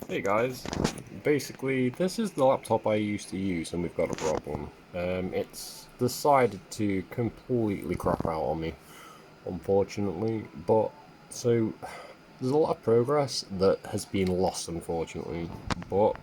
Hey guys, basically this is the laptop I used to use and we've got a problem. It's decided to completely crap out on me, unfortunately, but so there's a lot of progress that has been lost unfortunately, but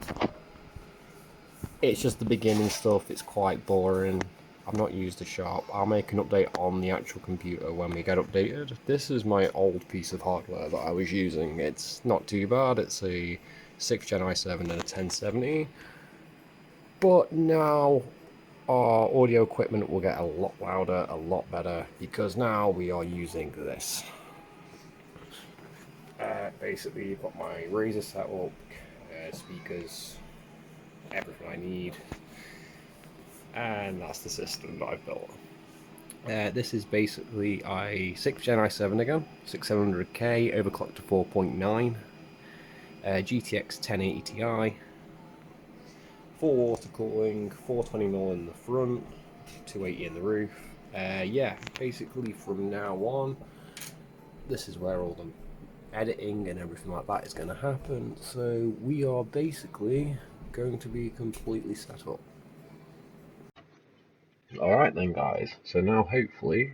it's just the beginning stuff, it's quite boring. I've not used the shop. I'll make an update on the actual computer when we get updated. This is my old piece of hardware that I was using. It's not too bad. It's a 6th Gen i7 and a 1070. But now our audio equipment will get a lot louder, a lot better, because now we are using this. Basically, you've got my Razer setup, speakers, everything I need, and that's the system that I've built. This is basically a 6th Gen i7 again, 6700K, overclocked to 4.9, GTX 1080 Ti, full water cooling, 420mm in the front, 280 in the roof. Yeah, basically from now on, this is where all the editing and everything like that is going to happen. So we are basically going to be completely set up. Alright then guys, so now hopefully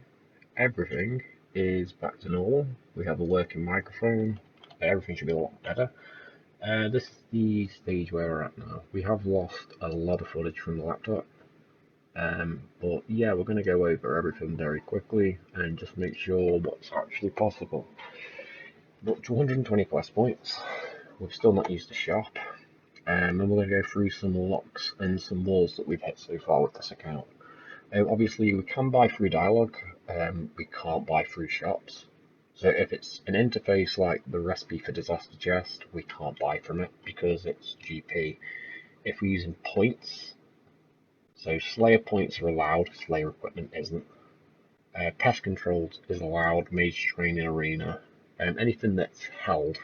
everything is back to normal. We have a working microphone, everything should be a lot better. This is the stage where we're at now. We have lost a lot of footage from the laptop, but yeah, we're going to go over everything very quickly and just make sure what's actually possible. But 220 quest points, we've still not used the shop, and we're going to go through some locks and some walls that we've hit so far with this account. Obviously, we can buy through dialogue, we can't buy through shops. So if it's an interface like the recipe for disaster chest, we can't buy from it because it's GP. If we're using points, so Slayer points are allowed, Slayer equipment isn't. Pest controls is allowed, Mage Training Arena. Anything that's held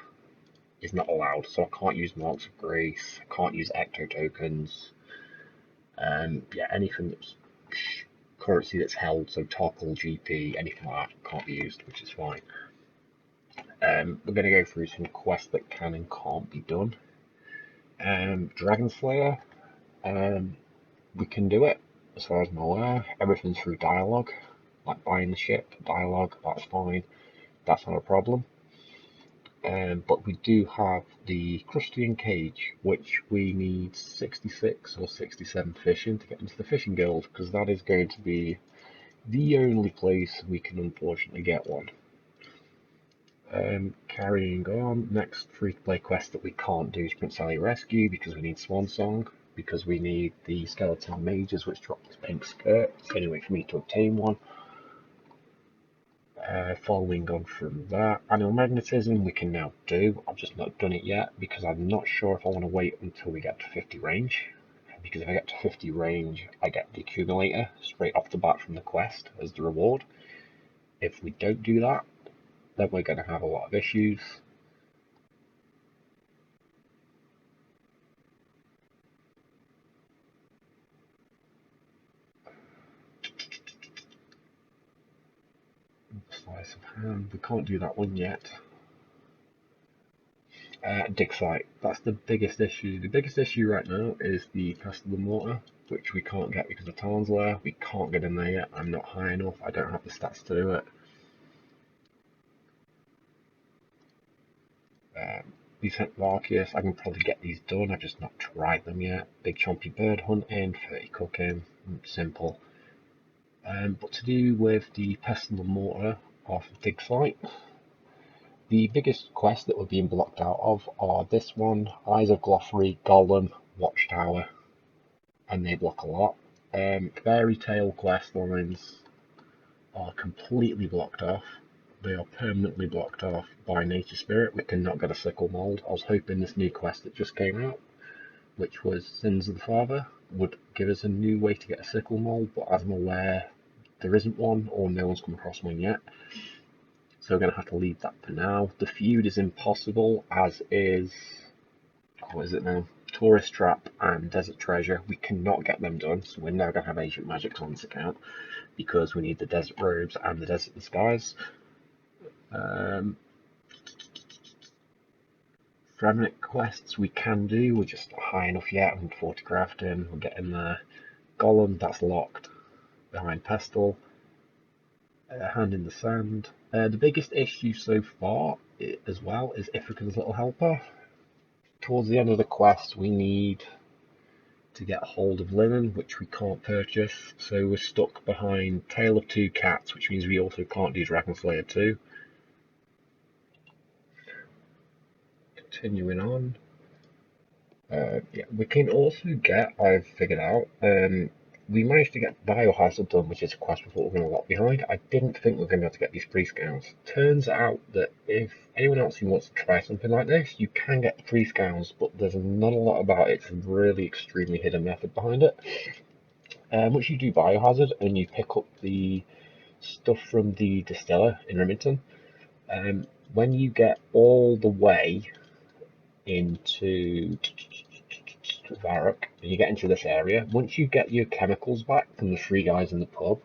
is not allowed, so I can't use Marks of Grace, I can't use Ecto tokens. Yeah, anything that's currency that's held, so toggle, GP, anything like that can't be used, which is fine. We're going to go through some quests that can and can't be done. Dragon Slayer, we can do it, as far as I'm aware. Everything's through dialogue, like buying the ship, dialogue, that's fine, that's not a problem. But we do have the Crustacean Cage, which we need 66 or 67 fishing to get into the fishing guild, because that is going to be the only place we can unfortunately get one. Carrying on, next free-to-play quest that we can't do is Prince Ali Rescue because we need Swan Song, because we need the skeleton mages which drop this pink skirt. It's the only way for me to obtain one. Following on from that, annual magnetism we can now do. I've just not done it yet because I'm not sure if I want to wait until we get to 50 range. Because if I get to 50 range, I get the accumulator straight off the bat from the quest as the reward. If we don't do that, then we're going to have a lot of issues. Slice of hand, we can't do that one yet. Dig site, that's the biggest issue. The biggest issue right now is the Pest of the Mortar, which we can't get because of Talon's Lair. We can't get in there yet. I'm not high enough. I don't have the stats to do it. Descent Larkius, I can probably get these done. I've just not tried them yet. Big Chompy Bird Hunting, 30 Cooking, simple. But to do with the Pest of the Mortar off Dig Site, the biggest quests that we're being blocked out of are this one, Eyes of Gloffrey, Golem, Watchtower, and they block a lot. Fairy Tale quest lines are completely blocked off. They are permanently blocked off by Nature Spirit. We cannot get a sickle mold. I was hoping this new quest that just came out, which was Sins of the Father, would give us a new way to get a sickle mold, but as I'm aware, there isn't one, or no one's come across one yet. So we're going to have to leave that for now. The feud is impossible, as is, what is it now? Tourist Trap and Desert Treasure. We cannot get them done, so we're never going to have Ancient Magics on this account, because we need the Desert Robes and the Desert Disguise. Remnant quests we can do, we're just not high enough yet. I'm 40 crafting, we're getting there. Golem, that's locked behind Pestle. Hand in the Sand. The biggest issue so far, as well, is Ifrican's Little Helper. Towards the end of the quest, we need to get hold of linen, which we can't purchase, so we're stuck behind Tale of Two Cats, which means we also can't do Dragon Slayer 2. Continuing on. Yeah, we can also get, I've figured out, we managed to get Biohazard done, which is a quest we thought we were going to lock behind. I didn't think we were going to be able to get these priest gowns. Turns out that if anyone else who wants to try something like this, you can get the priest gowns, but there's not a lot about it. It's a really extremely hidden method behind it. Once you do Biohazard and you pick up the stuff from the distiller in Remington, when you get all the way into Varrock and you get into this area, once you get your chemicals back from the three guys in the pub,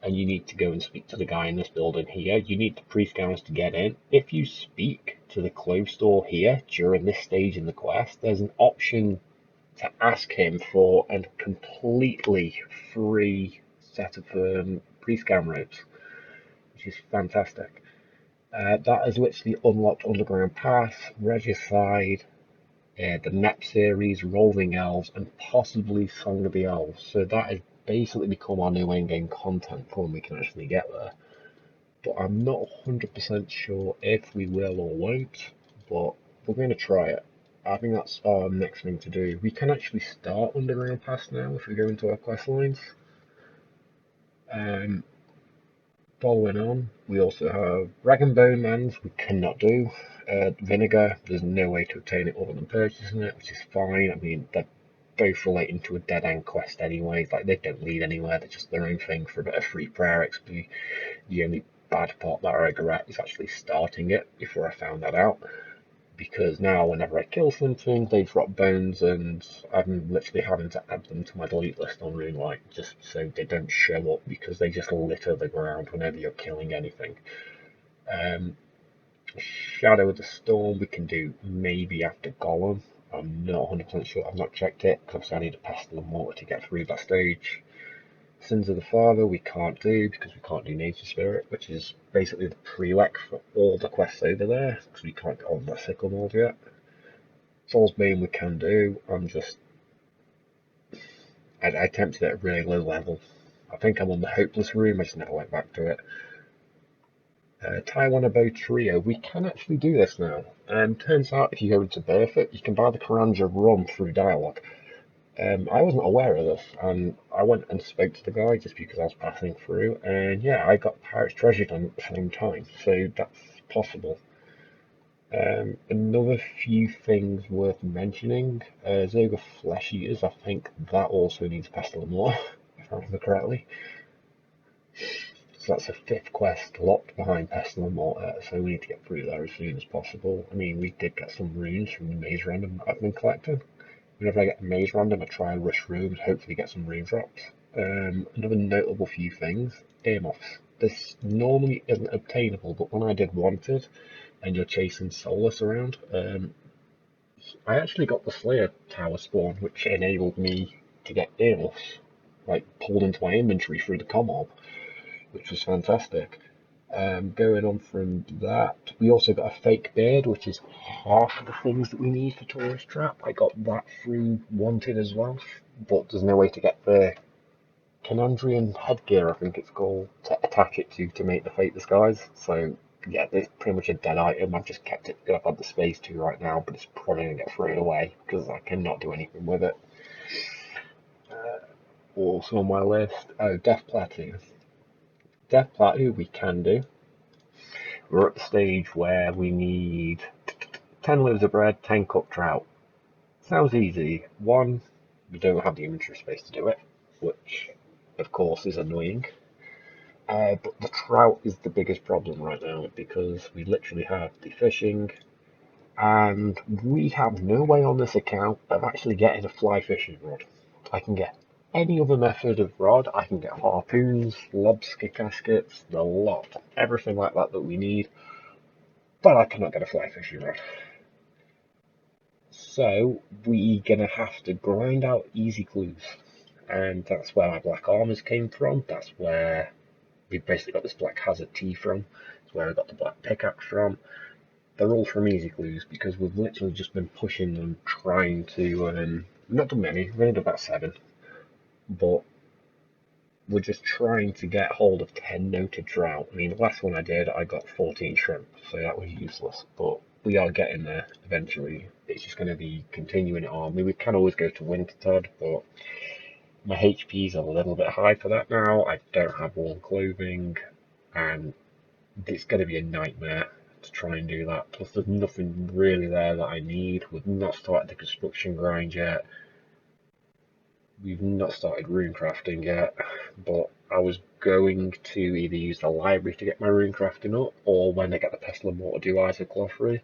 and you need to go and speak to the guy in this building here, you need the priest gowns to get in. If you speak to the clothes store here during this stage in the quest, there's an option to ask him for a completely free set of priest gown robes, which is fantastic. That is literally unlocked Underground Pass, Regicide, the NEP series, Rolling Elves, and possibly Song of the Elves. So that has basically become our new endgame content for when we can actually get there. But I'm not 100% sure if we will or won't, but we're going to try it. I think that's our next thing to do. We can actually start Underground Pass now if we go into our quest lines. Following on, we also have Rag and Bone Mans, we cannot do. Vinegar, there's no way to obtain it other than purchasing it, which is fine. I mean, they're both relating to a dead end quest anyway. Like, they don't lead anywhere, they're just their own thing for a bit of free prayer XP. The only bad part that I regret is actually starting it before I found that out. Because now, whenever I kill something, they drop bones, and I'm literally having to add them to my delete list on Runelight just so they don't show up because they just litter the ground whenever you're killing anything. Shadow of the Storm we can do maybe after Golem. I'm not 100% sure, I've not checked it because I need a Pestle and Mortar to get through that stage. Sins of the Father we can't do because we can't do Nature Spirit, which is basically the prereq for all the quests over there because we can't get on that Sickle Mold yet. Soul's Bane we can do. I attempted it at a really low level. I think I'm on the Hopeless room, I just never went back to it. Taiwan Abo Trio, we can actually do this now. Turns out if you go into Burford, you can buy the Karanja rum through dialogue. I wasn't aware of this, and I went and spoke to the guy just because I was passing through, and yeah, I got Pirate's Treasure done at the same time, so that's possible. Another few things worth mentioning, Zoga Flesh Eaters, I think that also needs Pestle and More, if I remember correctly. So that's a fifth quest locked behind Pestle and Mortar, so we need to get through there as soon as possible. I mean, we did get some runes from the maze random I've been collecting. Whenever I get a maze random, I try and rush rooms, hopefully get some rune drops. Another notable few things, earmuffs. This normally isn't obtainable, but when I did Wanted, and you're chasing Solus around, I actually got the Slayer Tower spawn, which enabled me to get earmuffs, like pulled into my inventory through the comm, which was fantastic. Going on from that, we also got a fake beard, which is half of the things that we need for Tourist Trap. I got that through Wanted as well, but there's no way to get the Canandrian headgear, I think it's called, to attach it to make the fake disguise. So yeah, it's pretty much a dead item. I've just kept it because I've had the space to right now, but it's probably going to get thrown away because I cannot do anything with it. Also on my list, Death Plateau. Death Plateau we can do. We're at the stage where we need 10 loaves of bread, 10 cooked trout. Sounds easy. One, we don't have the inventory space to do it, which of course is annoying. But the trout is the biggest problem right now because we literally have the fishing and we have no way on this account of actually getting a fly fishing rod. I can get any other method of rod. I can get harpoons, lobster caskets, the lot, everything like that that we need, but I cannot get a fly fishing rod. So we're gonna have to grind out easy clues, and that's where my black armors came from. That's where we basically got this black hazard T from. It's where I got the black pickaxe from. They're all from easy clues because we've literally just been pushing them, trying to. We've not done many. We've only done about 7, but we're just trying to get hold of 10 noted trout. I mean, the last one I did, I got 14 shrimp, so that was useless. But we are getting there eventually. It's just going to be continuing it on. I mean, we can always go to Wintertod, but my HP's a little bit high for that now. I don't have warm clothing, and it's going to be a nightmare to try and do that. Plus, there's nothing really there that I need. We've not started the construction grind yet. We've not started rune crafting yet, but I was going to either use the library to get my rune crafting up, or when I get the pestle and mortar, do isoclophery.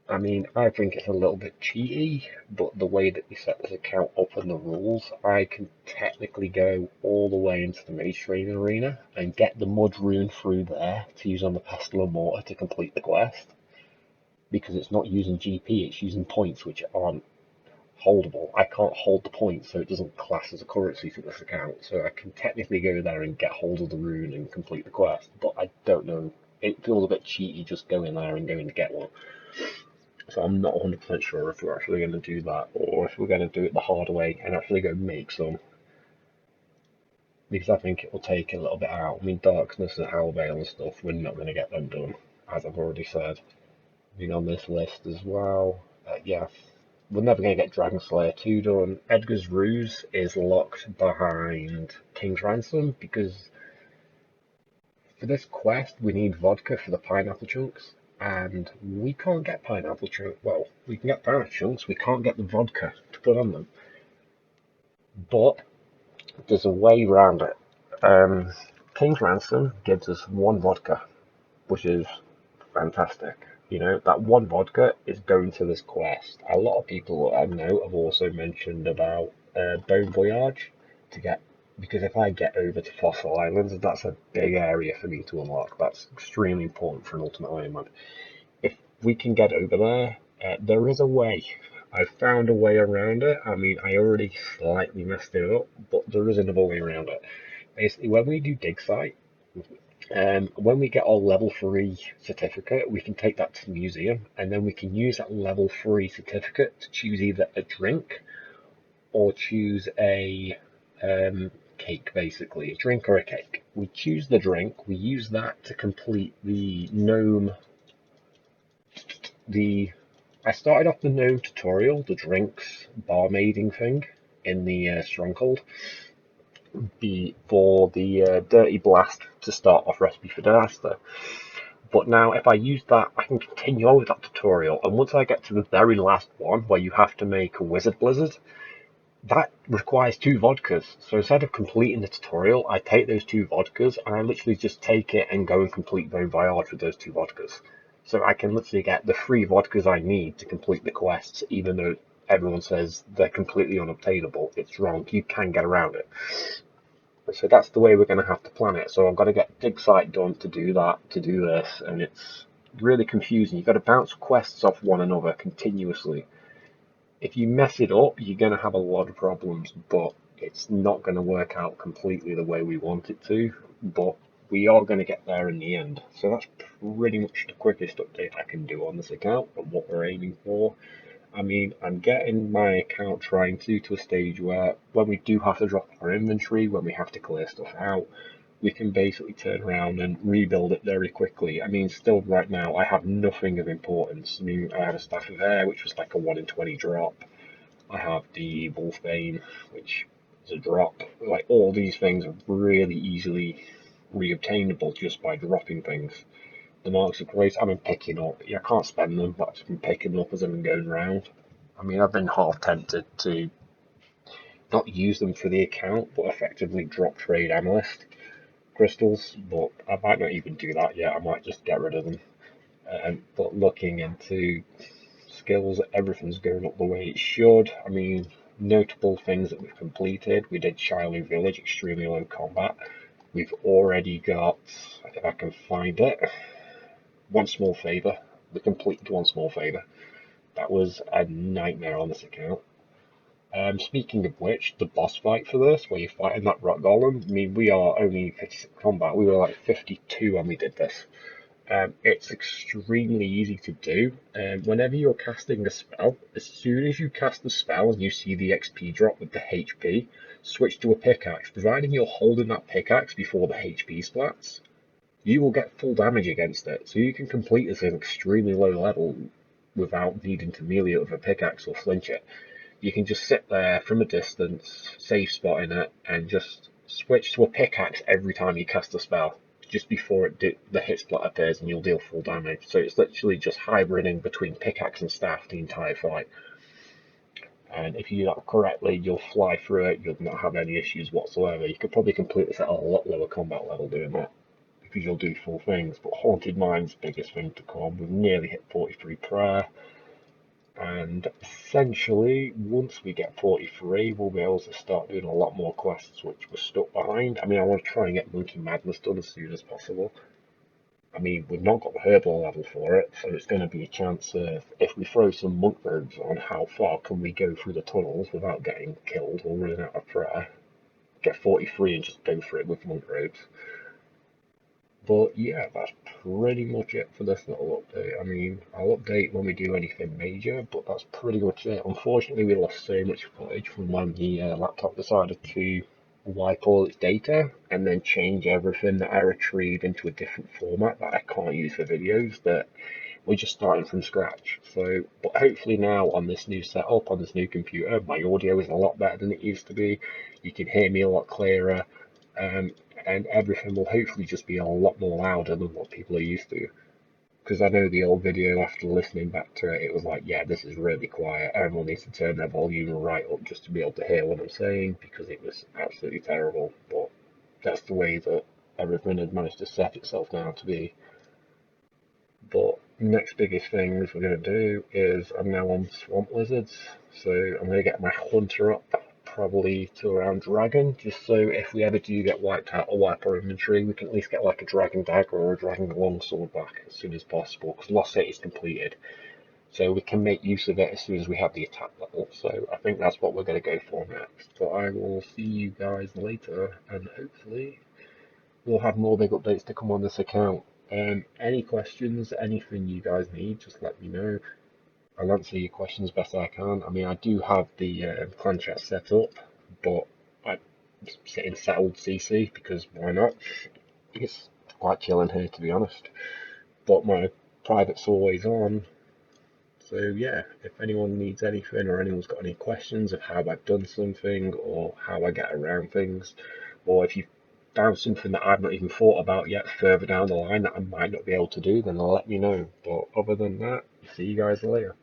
I mean, I think it's a little bit cheaty, but the way that we set this account up and the rules, I can technically go all the way into the Mage Training Arena and get the mud rune through there to use on the pestle and mortar to complete the quest. Because it's not using GP, it's using points which aren't holdable. I can't hold the points, so it doesn't class as a currency to this account. So I can technically go there and get hold of the rune and complete the quest, but I don't know. It feels a bit cheaty just going there and going to get one. So I'm not 100% sure if we're actually going to do that, or if we're going to do it the hard way and actually go make some. Because I think it will take a little bit out. I mean, Darkness and Hellveil and stuff, we're not going to get them done, as I've already said. Being on this list as well. Yeah, we're never going to get Dragon Slayer 2 done. Edgar's Ruse is locked behind King's Ransom because for this quest we need vodka for the pineapple chunks, and we can't get pineapple chunks. Well, we can get pineapple chunks, we can't get the vodka to put on them. But there's a way around it. King's Ransom gives us 1 vodka, which is fantastic. You know, that 1 vodka is going to this quest. A lot of people I know have also mentioned about Bon Voyage to get, because if I get over to Fossil Islands, that's a big area for me to unlock. That's extremely important for an Ultimate Iron Man. If we can get over there, there is a way. I've found a way around it. I mean, I already slightly messed it up, but there is another way around it. Basically, when we do dig site, when we get our level 3 certificate, we can take that to the museum, and then we can use that level 3 certificate to choose either a drink or choose a cake, basically, a drink or a cake. We choose the drink, we use that to complete the gnome. I started off the gnome tutorial, the drinks barmaiding thing, in the Stronghold. For the Dirty Blast to start off Recipe for Disaster. But now if I use that, I can continue on with that tutorial, and once I get to the very last one, where you have to make a Wizard Blizzard, that requires 2 vodkas. So instead of completing the tutorial, I take those 2 vodkas, and I literally just take it and go and complete Bon Voyage with those 2 vodkas. So I can literally get the 3 vodkas I need to complete the quests, even though everyone says they're completely unobtainable. It's wrong, you can get around it. So that's the way we're going to have to plan it. So I've got to get dig site done to do that, to do this, and it's really confusing. You've got to bounce quests off one another continuously. If you mess it up, you're going to have a lot of problems, but it's not going to work out completely the way we want it to, but we are going to get there in the end. So that's pretty much the quickest update I can do on this account and what we're aiming for. I mean, I'm getting my account trying to a stage where when we do have to drop our inventory, when we have to clear stuff out, we can basically turn around and rebuild it very quickly. I mean, still right now, I have nothing of importance. I mean, I have a Staff of Air, which was like a 1 in 20 drop. I have the Wolfbane, which is a drop. Like, all these things are really easily reobtainable just by dropping things. The Marks of Grace I've been picking up. I can't spend them, but I've just been picking them up as I've been going around. I mean, I've been half tempted to not use them for the account, but effectively drop trade Amethyst crystals, but I might not even do that yet. I might just get rid of them. But looking into skills, everything's going up the way it should. I mean, notable things that we've completed. We did Shiloh Village, extremely low combat. We've already got, if I can find it, One Small Favour. We completed One Small Favour. That was a nightmare on this account. Speaking of which, the boss fight for this, where you're fighting that rock golem, I mean, we are only 56 combat. We were like 52 when we did this. It's extremely easy to do. Whenever you're casting a spell, as soon as you cast the spell and you see the XP drop with the HP, switch to a pickaxe. Providing you're holding that pickaxe before the HP splats, you will get full damage against it. So you can complete this at an extremely low level without needing to melee it with a pickaxe or flinch it. You can just sit there from a distance, safe spotting it, and just switch to a pickaxe every time you cast a spell, just before the hit splat appears, and you'll deal full damage. So it's literally just hybriding between pickaxe and staff the entire fight. And if you do that correctly, you'll fly through it, you'll not have any issues whatsoever. You could probably complete this at a lot lower combat level doing that, because you'll do full things. But Haunted Mine's the biggest thing to come. We've nearly hit 43 prayer. And essentially, once we get 43, we'll be able to start doing a lot more quests which were stuck behind. I mean, I want to try and get Monkey Madness done as soon as possible. I mean, we've not got the Herbal level for it, so it's going to be a chance of, if we throw some monk robes on, how far can we go through the tunnels without getting killed or running out of prayer. Get 43 and just go for it with monk robes. But yeah, that's pretty much it for this little update. I mean, I'll update when we do anything major, but that's pretty much it. Unfortunately, we lost so much footage from when the laptop decided to wipe all its data and then change everything that I retrieved into a different format that I can't use for videos, that we're just starting from scratch. So, but hopefully now on this new setup, on this new computer, my audio is a lot better than it used to be. You can hear me a lot clearer. And everything will hopefully just be a lot more louder than what people are used to. Because I know the old video, after listening back to it, it was like, yeah, this is really quiet. Everyone needs to turn their volume right up just to be able to hear what I'm saying, because it was absolutely terrible. But that's the way that everything had managed to set itself now to be. But next biggest things we're going to do is, I'm now on Swamp Lizards, so I'm going to get my Hunter up probably to around Dragon, just so if we ever do get wiped out or wipe our inventory, we can at least get like a Dragon Dagger or a Dragon Longsword back as soon as possible, because Lost City is completed. So we can make use of it as soon as we have the attack level. So I think that's what we're going to go for next. But I will see you guys later, and hopefully we'll have more big updates to come on this account. Any questions, anything you guys need, just let me know. I'll answer your questions best I can. I mean, I do have the clan chat set up, but I sit in settled CC because why not? It's quite chilling here, to be honest. But my private's always on. So yeah, if anyone needs anything or anyone's got any questions of how I've done something or how I get around things, or if you've found something that I've not even thought about yet further down the line that I might not be able to do, then let me know. But other than that, see you guys later.